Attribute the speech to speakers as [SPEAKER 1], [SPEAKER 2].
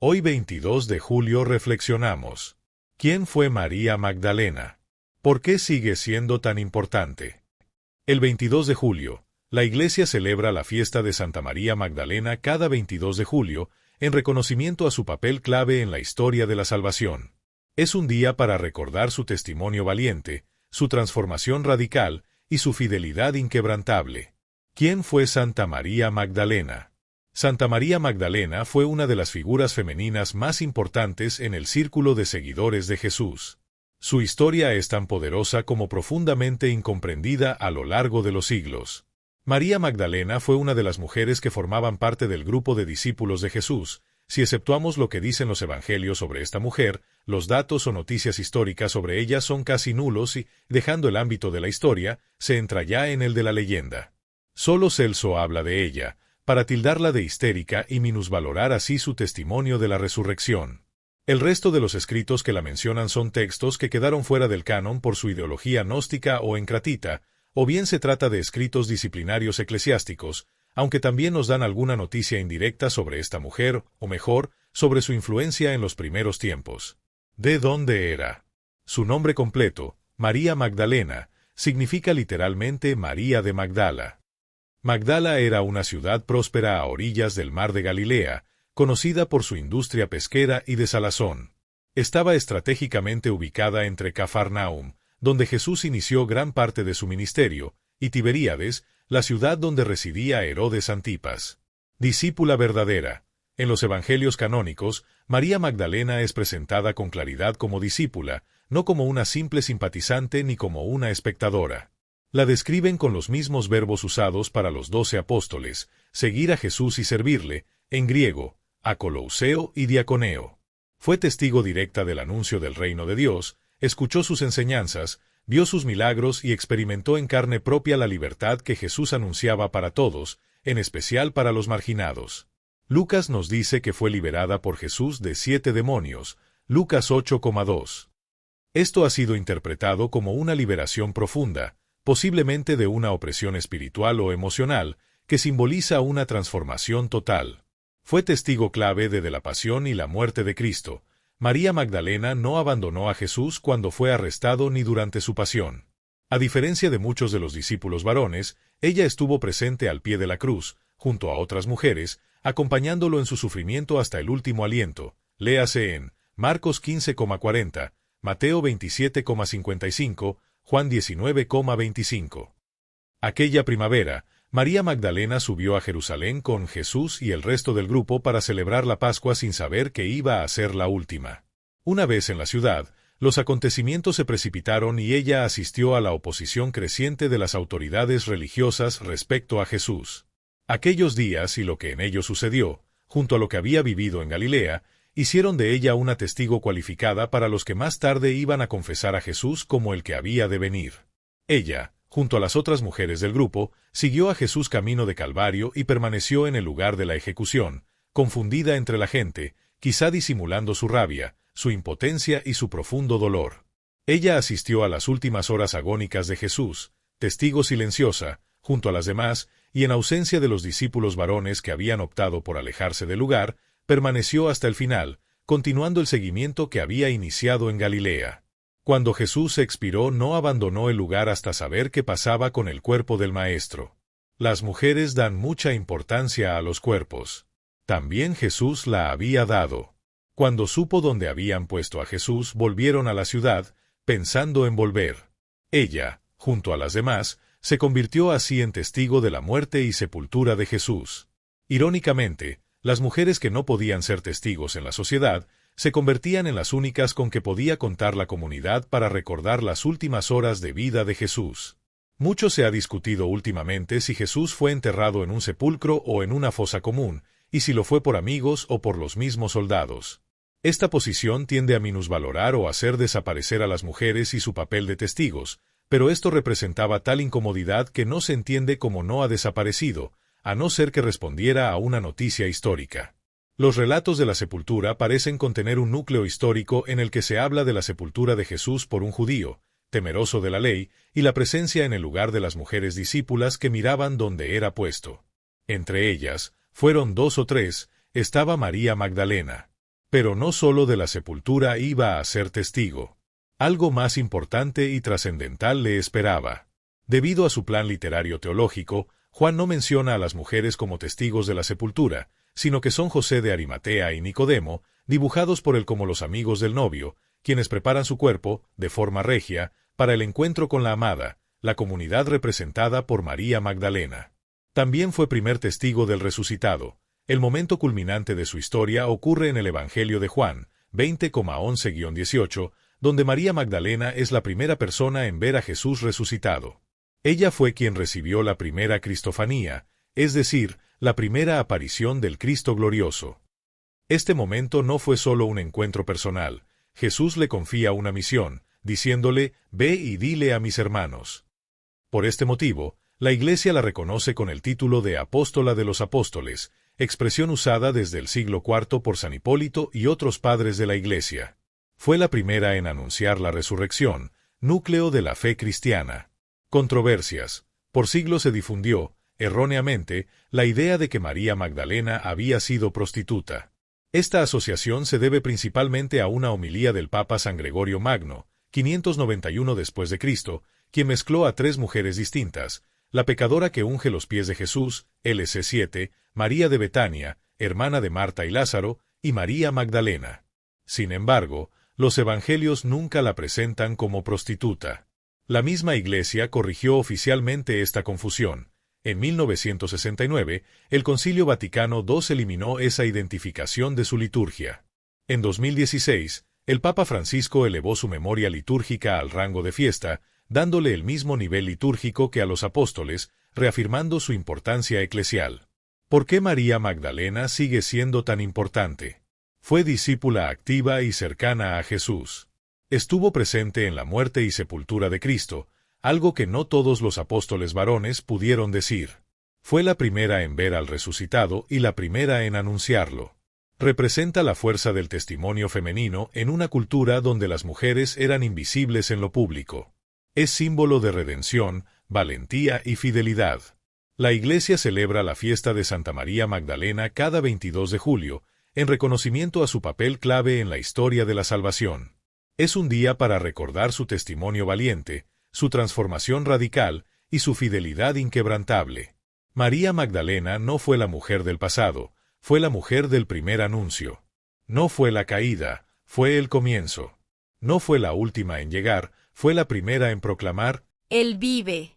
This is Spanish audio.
[SPEAKER 1] Hoy 22 de julio reflexionamos. ¿Quién fue María Magdalena? ¿Por qué sigue siendo tan importante? El 22 de julio, la Iglesia celebra la fiesta de Santa María Magdalena cada 22 de julio, en reconocimiento a su papel clave en la historia de la salvación. Es un día para recordar su testimonio valiente, su transformación radical y su fidelidad inquebrantable. ¿Quién fue Santa María Magdalena? Santa María Magdalena fue una de las figuras femeninas más importantes en el círculo de seguidores de Jesús. Su historia es tan poderosa como profundamente incomprendida a lo largo de los siglos. María Magdalena fue una de las mujeres que formaban parte del grupo de discípulos de Jesús. Si exceptuamos lo que dicen los evangelios sobre esta mujer, los datos o noticias históricas sobre ella son casi nulos y, dejando el ámbito de la historia, se entra ya en el de la leyenda. Solo Celso habla de ella, para tildarla de histérica y minusvalorar así su testimonio de la resurrección. El resto de los escritos que la mencionan son textos que quedaron fuera del canon por su ideología gnóstica o encratita, o bien se trata de escritos disciplinarios eclesiásticos, aunque también nos dan alguna noticia indirecta sobre esta mujer, o mejor, sobre su influencia en los primeros tiempos. ¿De dónde era? Su nombre completo, María Magdalena, significa literalmente María de Magdala. Magdala era una ciudad próspera a orillas del mar de Galilea, conocida por su industria pesquera y de salazón. Estaba estratégicamente ubicada entre Cafarnaum, donde Jesús inició gran parte de su ministerio, y Tiberíades, la ciudad donde residía Herodes Antipas. Discípula verdadera. En los evangelios canónicos, María Magdalena es presentada con claridad como discípula, no como una simple simpatizante ni como una espectadora. La describen con los mismos verbos usados para los 12 apóstoles, seguir a Jesús y servirle, en griego, akolouseo y diaconeo. Fue testigo directa del anuncio del reino de Dios, escuchó sus enseñanzas, vio sus milagros y experimentó en carne propia la libertad que Jesús anunciaba para todos, en especial para los marginados. Lucas nos dice que fue liberada por Jesús de 7 demonios, Lucas 8,2. Esto ha sido interpretado como una liberación profunda, posiblemente de una opresión espiritual o emocional, que simboliza una transformación total. Fue testigo clave de la pasión y la muerte de Cristo. María Magdalena no abandonó a Jesús cuando fue arrestado ni durante su pasión. A diferencia de muchos de los discípulos varones, ella estuvo presente al pie de la cruz, junto a otras mujeres, acompañándolo en su sufrimiento hasta el último aliento. Léase en Marcos 15,40, Mateo 27,55, Juan 19,25. Aquella primavera, María Magdalena subió a Jerusalén con Jesús y el resto del grupo para celebrar la Pascua sin saber que iba a ser la última. Una vez en la ciudad, los acontecimientos se precipitaron y ella asistió a la oposición creciente de las autoridades religiosas respecto a Jesús. Aquellos días y lo que en ellos sucedió, junto a lo que había vivido en Galilea, hicieron de ella una testigo cualificada para los que más tarde iban a confesar a Jesús como el que había de venir. Ella, junto a las otras mujeres del grupo, siguió a Jesús camino de Calvario y permaneció en el lugar de la ejecución, confundida entre la gente, quizá disimulando su rabia, su impotencia y su profundo dolor. Ella asistió a las últimas horas agónicas de Jesús, testigo silenciosa, junto a las demás, y en ausencia de los discípulos varones que habían optado por alejarse del lugar, permaneció hasta el final, continuando el seguimiento que había iniciado en Galilea. Cuando Jesús expiró no abandonó el lugar hasta saber qué pasaba con el cuerpo del Maestro. Las mujeres dan mucha importancia a los cuerpos. También Jesús la había dado. Cuando supo dónde habían puesto a Jesús, volvieron a la ciudad, pensando en volver. Ella, junto a las demás, se convirtió así en testigo de la muerte y sepultura de Jesús. Irónicamente, las mujeres que no podían ser testigos en la sociedad, se convertían en las únicas con que podía contar la comunidad para recordar las últimas horas de vida de Jesús. Mucho se ha discutido últimamente si Jesús fue enterrado en un sepulcro o en una fosa común, y si lo fue por amigos o por los mismos soldados. Esta posición tiende a minusvalorar o hacer desaparecer a las mujeres y su papel de testigos, pero esto representaba tal incomodidad que no se entiende cómo no ha desaparecido, a no ser que respondiera a una noticia histórica. Los relatos de la sepultura parecen contener un núcleo histórico en el que se habla de la sepultura de Jesús por un judío, temeroso de la ley, y la presencia en el lugar de las mujeres discípulas que miraban donde era puesto. Entre ellas, fueron 2 o 3, estaba María Magdalena. Pero no solo de la sepultura iba a ser testigo. Algo más importante y trascendental le esperaba. Debido a su plan literario teológico, Juan no menciona a las mujeres como testigos de la sepultura, sino que son José de Arimatea y Nicodemo, dibujados por él como los amigos del novio, quienes preparan su cuerpo, de forma regia, para el encuentro con la amada, la comunidad representada por María Magdalena. También fue primer testigo del resucitado. El momento culminante de su historia ocurre en el Evangelio de Juan, 20,11-18, donde María Magdalena es la primera persona en ver a Jesús resucitado. Ella fue quien recibió la primera cristofanía, es decir, la primera aparición del Cristo glorioso. Este momento no fue solo un encuentro personal. Jesús le confía una misión, diciéndole, «Ve y dile a mis hermanos». Por este motivo, la Iglesia la reconoce con el título de Apóstola de los Apóstoles, expresión usada desde el siglo IV por San Hipólito y otros padres de la Iglesia. Fue la primera en anunciar la resurrección, núcleo de la fe cristiana. Controversias. Por siglos se difundió, erróneamente, la idea de que María Magdalena había sido prostituta. Esta asociación se debe principalmente a una homilía del Papa San Gregorio Magno, 591 después de Cristo, quien mezcló a tres mujeres distintas: la pecadora que unge los pies de Jesús, LC 7, María de Betania, hermana de Marta y Lázaro, y María Magdalena. Sin embargo, los evangelios nunca la presentan como prostituta. La misma Iglesia corrigió oficialmente esta confusión. En 1969, el Concilio Vaticano II eliminó esa identificación de su liturgia. En 2016, el Papa Francisco elevó su memoria litúrgica al rango de fiesta, dándole el mismo nivel litúrgico que a los apóstoles, reafirmando su importancia eclesial. ¿Por qué María Magdalena sigue siendo tan importante? Fue discípula activa y cercana a Jesús. Estuvo presente en la muerte y sepultura de Cristo, algo que no todos los apóstoles varones pudieron decir. Fue la primera en ver al resucitado y la primera en anunciarlo. Representa la fuerza del testimonio femenino en una cultura donde las mujeres eran invisibles en lo público. Es símbolo de redención, valentía y fidelidad. La Iglesia celebra la fiesta de Santa María Magdalena cada 22 de julio, en reconocimiento a su papel clave en la historia de la salvación. Es un día para recordar su testimonio valiente, su transformación radical y su fidelidad inquebrantable. María Magdalena no fue la mujer del pasado, fue la mujer del primer anuncio. No fue la caída, fue el comienzo. No fue la última en llegar, fue la primera en proclamar:
[SPEAKER 2] Él vive.